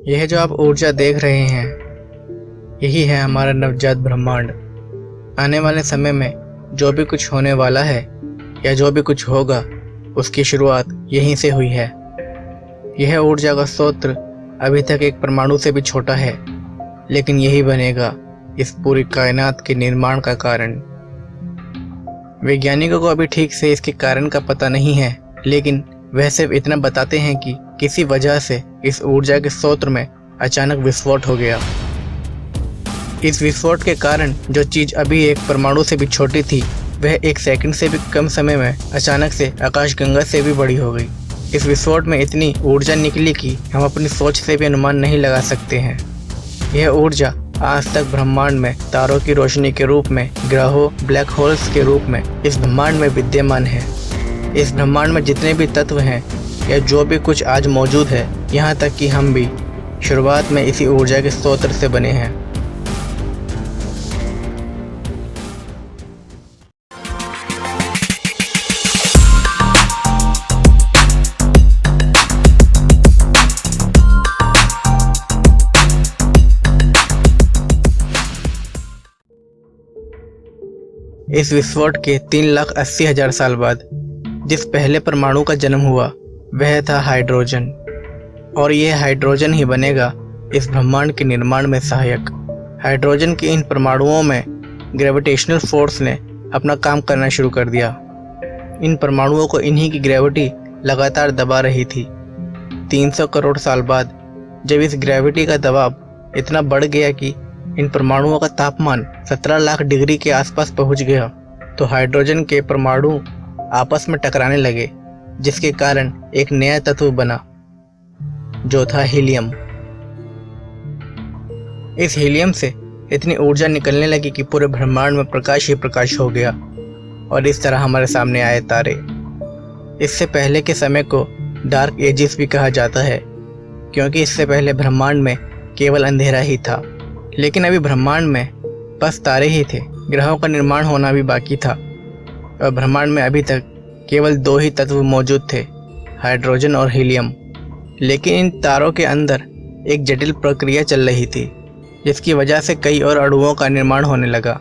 यह जो आप ऊर्जा देख रहे हैं, यही है हमारा नवजात ब्रह्मांड। आने वाले समय में जो भी कुछ होने वाला है या जो भी कुछ होगा, उसकी शुरुआत यहीं से हुई है। यह ऊर्जा का स्रोत अभी तक एक परमाणु से भी छोटा है, लेकिन यही बनेगा इस पूरी कायनात के निर्माण का कारण। वैज्ञानिकों को अभी ठीक से इसके कारण का पता नहीं है, लेकिन वह सिर्फ इतना बताते हैं कि किसी वजह से इस ऊर्जा के स्रोत में अचानक विस्फोट हो गया। इस विस्फोट के कारण जो चीज अभी एक परमाणु से भी छोटी थी, वह 1 सेकंड से भी कम समय में अचानक से आकाशगंगा से भी बड़ी हो गई। इस विस्फोट में इतनी ऊर्जा निकली कि हम अपनी सोच से भी अनुमान नहीं लगा सकते हैं। यह ऊर्जा आज तक ब्रह्मांड में तारों की रोशनी के रूप में, ग्रहों, ब्लैक होल्स के रूप में इस ब्रह्मांड में विद्यमान है। इस ब्रह्मांड में जितने भी तत्व हैं या जो भी कुछ आज मौजूद है, यहाँ तक कि हम भी शुरुआत में इसी ऊर्जा के स्रोत से बने हैं। इस विस्फोट के 3,80,000 साल बाद जिस पहले परमाणु का जन्म हुआ, वह था हाइड्रोजन। और यह हाइड्रोजन ही बनेगा इस ब्रह्मांड के निर्माण में सहायक। हाइड्रोजन के इन परमाणुओं में ग्रेविटेशनल फोर्स ने अपना काम करना शुरू कर दिया। इन परमाणुओं को इन्हीं की ग्रेविटी लगातार दबा रही थी। 300 करोड़ साल बाद जब इस ग्रेविटी का दबाव इतना बढ़ गया कि इन परमाणुओं का तापमान 17 लाख डिग्री के आसपास पहुंच गया, तो हाइड्रोजन के परमाणु आपस में टकराने लगे, जिसके कारण एक नया तत्व बना, जो था हीलियम। इस हीलियम से इतनी ऊर्जा निकलने लगी कि पूरे ब्रह्मांड में प्रकाश ही प्रकाश हो गया, और इस तरह हमारे सामने आए तारे। इससे पहले के समय को डार्क एजिस भी कहा जाता है, क्योंकि इससे पहले ब्रह्मांड में केवल अंधेरा ही था। लेकिन अभी ब्रह्मांड में बस तारे ही थे, ग्रहों का निर्माण होना भी बाकी था, और ब्रह्मांड में अभी तक केवल 2 ही तत्व मौजूद थे, हाइड्रोजन और हीलियम। लेकिन इन तारों के अंदर एक जटिल प्रक्रिया चल रही थी, जिसकी वजह से कई और अणुओं का निर्माण होने लगा।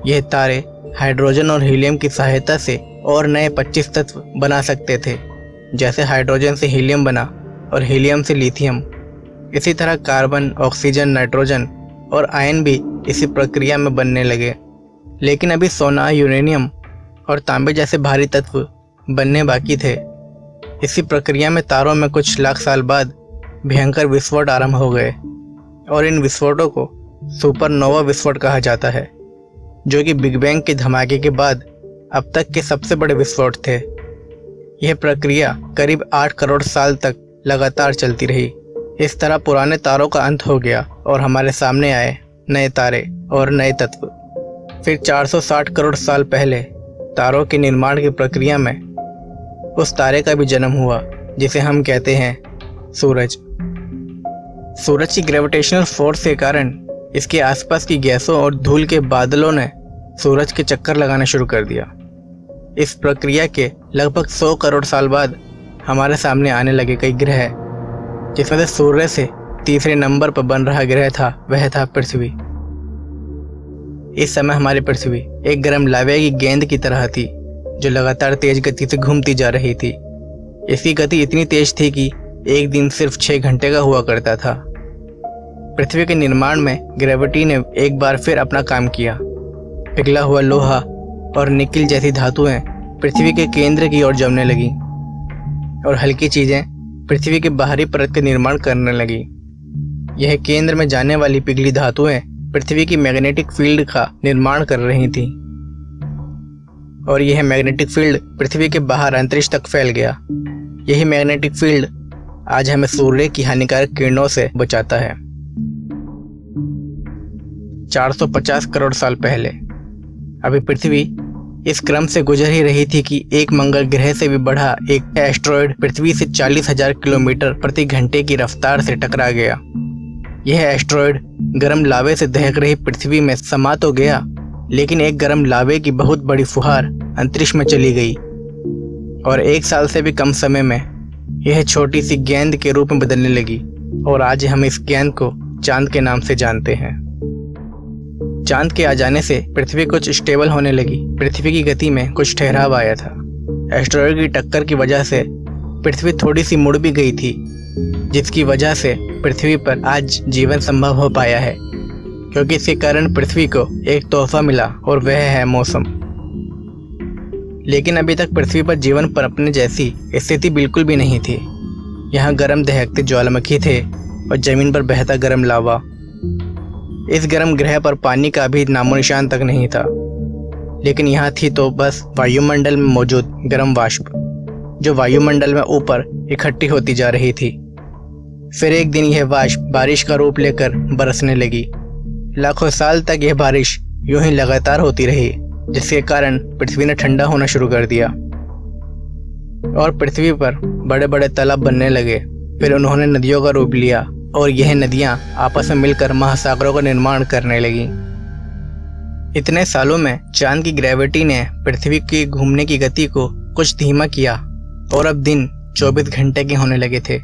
यह तारे हाइड्रोजन और हीलियम की सहायता से और नए 25 तत्व बना सकते थे, जैसे हाइड्रोजन से हीलियम बना और हीलियम से लिथियम। इसी तरह कार्बन, ऑक्सीजन, नाइट्रोजन और आयन भी इसी प्रक्रिया में बनने लगे। लेकिन अभी सोना, यूरेनियम और तांबे जैसे भारी तत्व बनने बाकी थे। इसी प्रक्रिया में तारों में कुछ लाख साल बाद भयंकर विस्फोट आरंभ हो गए, और इन विस्फोटों को सुपरनोवा विस्फोट कहा जाता है, जो कि बिग बैंग के धमाके के बाद अब तक के सबसे बड़े विस्फोट थे। यह प्रक्रिया करीब 8 करोड़ साल तक लगातार चलती रही। इस तरह पुराने तारों का अंत हो गया और हमारे सामने आए नए तारे और नए तत्व। फिर 460 करोड़ साल पहले तारों के निर्माण की प्रक्रिया में उस तारे का भी जन्म हुआ, जिसे हम कहते हैं सूरज। सूरज की ग्रेविटेशनल फोर्स के कारण इसके आसपास की गैसों और धूल के बादलों ने सूरज के चक्कर लगाना शुरू कर दिया। इस प्रक्रिया के लगभग 100 करोड़ साल बाद हमारे सामने आने लगे कई ग्रह, जिसमें से सूर्य से तीसरे नंबर पर बन रहा ग्रह था, वह था पृथ्वी। इस समय हमारी पृथ्वी एक गर्म लावे की गेंद की तरह थी, जो लगातार तेज गति से घूमती जा रही थी। इसकी गति इतनी तेज थी कि एक दिन सिर्फ 6 घंटे का हुआ करता था। पृथ्वी के निर्माण में ग्रेविटी ने एक बार फिर अपना काम किया। पिघला हुआ लोहा और निकिल जैसी धातुएं पृथ्वी के केंद्र की ओर जमने लगी, और हल्की चीजें पृथ्वी के बाहरी परत का निर्माण करने लगी। यह केंद्र में जाने वाली पिघली धातुएं पृथ्वी की मैग्नेटिक फील्ड का निर्माण कर रही थी, और यह मैग्नेटिक फील्ड पृथ्वी के बाहर अंतरिक्ष तक फैल गया। यही मैग्नेटिक फील्ड आज हमें सूर्य की हानिकारक किरणों से बचाता है। 450 करोड़ साल पहले अभी पृथ्वी इस क्रम से गुजर ही रही थी कि एक मंगल ग्रह से भी बड़ा एक एस्ट्रॉयड पृथ्वी से 40,000 किलोमीटर प्रति घंटे की रफ्तार से टकरा गया। यह एस्ट्रॉयड गर्म लावे से दहक रही पृथ्वी में समा तो गया, लेकिन एक गर्म लावे की बहुत बड़ी फुहार अंतरिक्ष में चली गई, और 1 साल से भी कम समय में यह छोटी सी गेंद के रूप में बदलने लगी, और आज हम इस ज्ञान को चांद के नाम से जानते हैं। चांद के आ जाने से पृथ्वी कुछ स्टेबल होने लगी। पृथ्वी की गति में कुछ ठहराव आया था। एस्टेरॉयड की टक्कर की वजह से पृथ्वी थोड़ी सी मुड़ भी गई थी, जिसकी वजह से पृथ्वी पर आज जीवन संभव हो पाया है, क्योंकि इसके कारण पृथ्वी को एक तोहफा मिला और वह है मौसम। लेकिन अभी तक पृथ्वी पर जीवन पनपने जैसी स्थिति बिल्कुल भी नहीं थी। यहाँ गर्म दहकते ज्वालामुखी थे और जमीन पर बहता गर्म लावा। इस गर्म ग्रह पर पानी का भी नामो निशान तक नहीं था। लेकिन यहाँ थी तो बस वायुमंडल में मौजूद गर्म वाष्प, जो वायुमंडल में ऊपर इकट्ठी होती जा रही थी। फिर एक दिन यह वाष्प बारिश का रूप लेकर बरसने लगी। लाखों साल तक यह बारिश यूं ही लगातार होती रही, जिसके कारण पृथ्वी ने ठंडा होना शुरू कर दिया और पृथ्वी पर बड़े बड़े तालाब बनने लगे। फिर उन्होंने नदियों का रूप लिया और यह नदियां आपस में मिलकर महासागरों का निर्माण करने लगी। इतने सालों में चांद की ग्रेविटी ने पृथ्वी की घूमने की गति को कुछ धीमा किया और अब दिन 24 घंटे के होने लगे थे।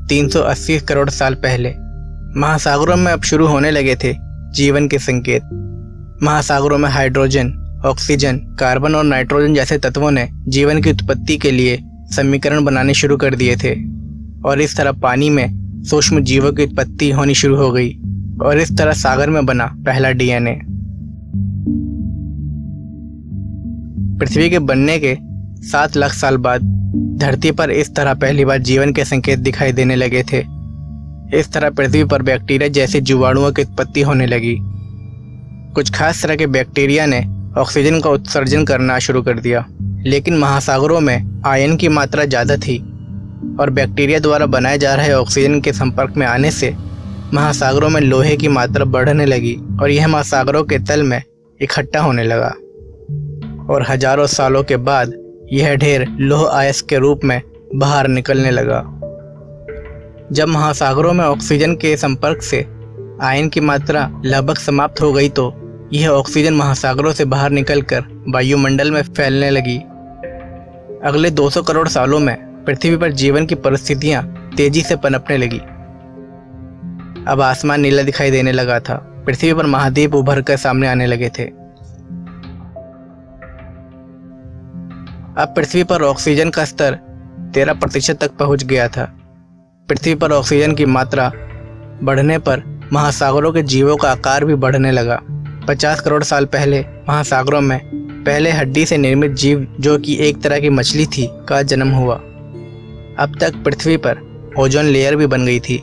380 करोड़ साल पहले महासागरों में अब शुरू होने लगे थे जीवन के संकेत। महासागरों में हाइड्रोजन, ऑक्सीजन, कार्बन और नाइट्रोजन जैसे तत्वों ने जीवन की उत्पत्ति के लिए समीकरण बनाने शुरू कर दिए थे और इस तरह पानी में सूक्ष्म जीवों की उत्पत्ति होनी शुरू हो गई और इस तरह सागर में बना पहला डीएनए। पृथ्वी के बनने के 7 लाख साल बाद धरती पर इस तरह पहली बार जीवन के संकेत दिखाई देने लगे थे। इस तरह पृथ्वी पर बैक्टीरिया जैसे जीवाणुओं की उत्पत्ति होने लगी। कुछ खास तरह के बैक्टीरिया ने ऑक्सीजन का उत्सर्जन करना शुरू कर दिया, लेकिन महासागरों में आयन की मात्रा ज़्यादा थी और बैक्टीरिया द्वारा बनाए जा रहे ऑक्सीजन के संपर्क में आने से महासागरों में लोहे की मात्रा बढ़ने लगी और यह महासागरों के तल में इकट्ठा होने लगा और हजारों सालों के बाद यह ढेर लौह अयस्क के रूप में बाहर निकलने लगा। जब महासागरों में ऑक्सीजन के संपर्क से आयन की मात्रा लगभग समाप्त हो गई तो यह ऑक्सीजन महासागरों से बाहर निकलकर वायुमंडल में फैलने लगी। अगले 200 करोड़ सालों में पृथ्वी पर जीवन की परिस्थितियां तेजी से पनपने लगी। अब आसमान नीला दिखाई देने लगा था। पृथ्वी पर महाद्वीप उभर कर सामने आने लगे थे। अब पृथ्वी पर ऑक्सीजन का स्तर 13% तक पहुंच गया था। पृथ्वी पर ऑक्सीजन की मात्रा बढ़ने पर महासागरों के जीवों का आकार भी बढ़ने लगा। 50 करोड़ साल पहले महासागरों में पहले हड्डी से निर्मित जीव, जो कि एक तरह की मछली थी, का जन्म हुआ। अब तक पृथ्वी पर ओजोन लेयर भी बन गई थी,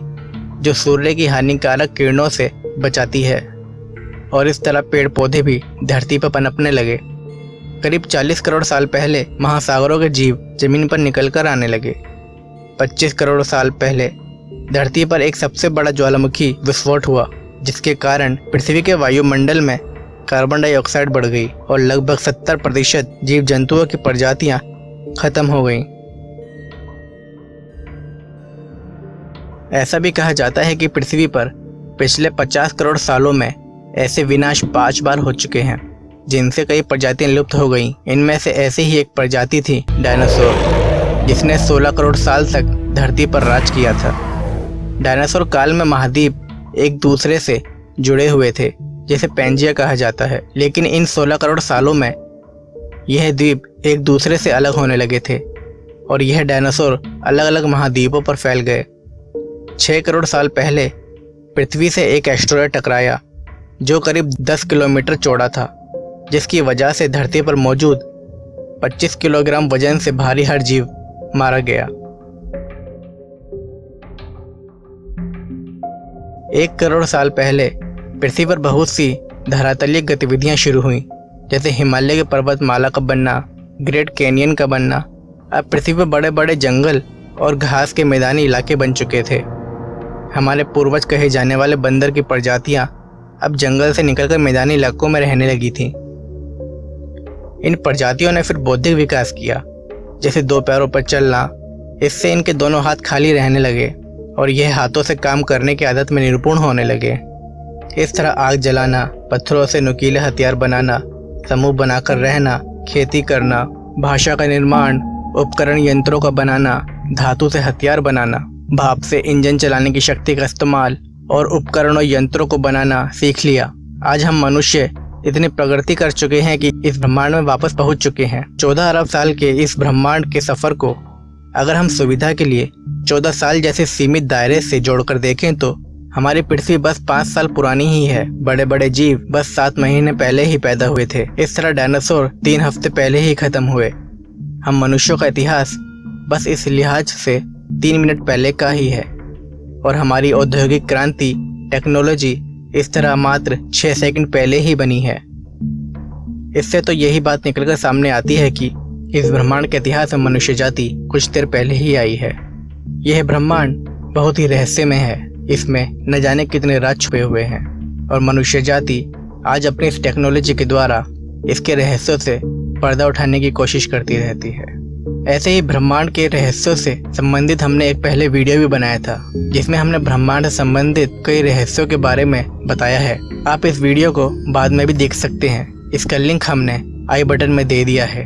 जो सूर्य की हानिकारक किरणों से बचाती है और इस तरह पेड़ पौधे भी धरती पर पनपने लगे। करीब 40 करोड़ साल पहले महासागरों के जीव जमीन पर निकलकर आने लगे। 25 करोड़ साल पहले धरती पर एक सबसे बड़ा ज्वालामुखी विस्फोट हुआ, जिसके कारण पृथ्वी के वायुमंडल में कार्बन डाइऑक्साइड बढ़ गई और लगभग 70% जीव जंतुओं की प्रजातियां खत्म हो गईं। ऐसा भी कहा जाता है कि पृथ्वी पर पिछले 50 करोड़ सालों में ऐसे विनाश 5 बार हो चुके हैं, जिनसे कई प्रजातियां लुप्त हो गईं। इनमें से ऐसे ही एक प्रजाति थी डायनासोर, जिसने 16 करोड़ साल तक धरती पर राज किया था। डायनासोर काल में महाद्वीप एक दूसरे से जुड़े हुए थे, जिसे पैंजिया कहा जाता है। लेकिन इन 16 करोड़ सालों में यह द्वीप एक दूसरे से अलग होने लगे थे और यह डायनासोर अलग अलग महाद्वीपों पर फैल गए। 6 करोड़ साल पहले पृथ्वी से एक एस्टेरॉयड टकराया, जो करीब 10 किलोमीटर चौड़ा था, जिसकी वजह से धरती पर मौजूद 25 किलोग्राम वजन से भारी हर जीव मारा गया। 1 करोड़ साल पहले पृथ्वी पर बहुत सी धरातलीय गतिविधियां शुरू हुई, जैसे हिमालय के पर्वतमाला का बनना, ग्रेट कैनियन का बनना। अब पृथ्वी पर बड़े बड़े जंगल और घास के मैदानी इलाके बन चुके थे। हमारे पूर्वज कहे जाने वाले बंदर की प्रजातियां अब जंगल से निकलकर मैदानी इलाकों में रहने लगी थीं। इन प्रजातियों ने फिर बौद्धिक विकास किया, जैसे 2 पैरों पर चलना। इससे इनके दोनों हाथ खाली रहने लगे और यह हाथों से काम करने की आदत में निपुण होने लगे। इस तरह आग जलाना, पत्थरों से नुकीले हथियार बनाना, समूह बनाकर रहना, खेती करना, भाषा का निर्माण, उपकरण यंत्रों का बनाना, धातु से हथियार बनाना, भाप से इंजन चलाने की शक्ति का इस्तेमाल और उपकरण और यंत्रों को बनाना सीख लिया। आज हम मनुष्य इतनी प्रगति कर चुके हैं कि इस ब्रह्मांड में वापस पहुंच चुके हैं। 14 अरब साल के इस ब्रह्मांड के सफर को अगर हम सुविधा के लिए 14 साल जैसे सीमित दायरे से जोड़कर देखें तो हमारी पृथ्वी बस 5 साल पुरानी ही है। बड़े बड़े जीव बस 7 महीने पहले ही पैदा हुए थे। इस तरह डायनासोर 3 हफ्ते पहले ही खत्म हुए। हम मनुष्यों का इतिहास बस इस लिहाज से 3 मिनट पहले का ही है और हमारी औद्योगिक क्रांति टेक्नोलॉजी इस तरह मात्र 6 सेकंड पहले ही बनी है। इससे तो यही बात निकलकर सामने आती है कि इस ब्रह्मांड के इतिहास में मनुष्य जाति कुछ देर पहले ही आई है। यह ब्रह्मांड बहुत ही रहस्यमय है। इसमें न जाने कितने राज छुपे हुए हैं और मनुष्य जाति आज अपनी इस टेक्नोलॉजी के द्वारा इसके रहस्यों से पर्दा उठाने की कोशिश करती रहती है। ऐसे ही ब्रह्मांड के रहस्यों से संबंधित हमने एक पहले वीडियो भी बनाया था जिसमें हमने ब्रह्मांड से संबंधित कई रहस्यों के बारे में बताया है। आप इस वीडियो को बाद में भी देख सकते हैं। इसका लिंक हमने आई बटन में दे दिया है।